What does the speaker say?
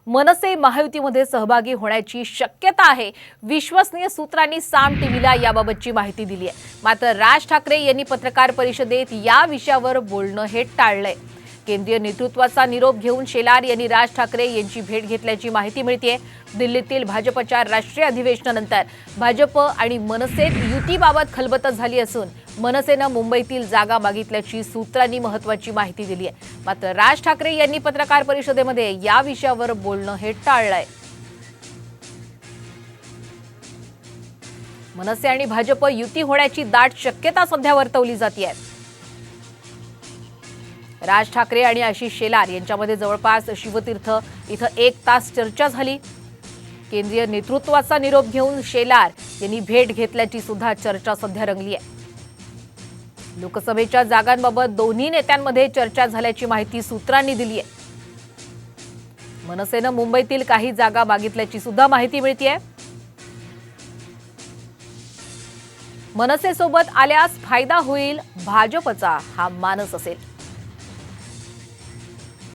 मनसे महायुतीमध्ये सहभागी होण्याची शक्यता आहे। विश्वसनीय सूत्रांनी साम टीव्हीला याबाबतची माहिती दिली आहे। मात्र राज ठाकरे यांनी पत्रकार परिषदेत या विषयावर बोलणं हे टाळलंय। केंद्रीय नेतृत्वाचा निरोप घेऊन शेलार यांनी राज ठाकरे यांची भेट घेतल्याची माहिती मिळतेय। दिल्लीतील भाजपच्या राष्ट्रीय अधिवेशनानंतर भाजप आणि मनसेत युतीबाबत खलबत झाली असून मनसेनं मुंबईतील जागा मागितल्याची सूत्रांनी महत्त्वाची माहिती दिली आहे। मात्र राज ठाकरे यांनी पत्रकार परिषदेमध्ये या विषयावर बोलणं हे टाळलंय। मनसे आणि भाजप युती होण्याची दाट शक्यता सध्या वर्तवली जाते। राज ठाकरे आणि आशिष शेलार यांच्यामध्ये जवळपास शिवतीर्थ इथं 1 तास चर्चा झाली। केंद्रीय नेतृत्वाचा निरोप घेऊन शेलार यांनी भेट घेतल्याची सुद्धा चर्चा सध्या रंगली आहे। लोकसभेच्या जागांबाबत दोन्ही नेत्यांमध्ये चर्चा झाल्याची माहिती सूत्रांनी दिली आहे। मनसेनं मुंबईतील काही जागा मागितल्याची सुद्धा माहिती मिळतेय। मनसेसोबत आल्यास फायदा होईल, भाजपचा हा मानस असेल।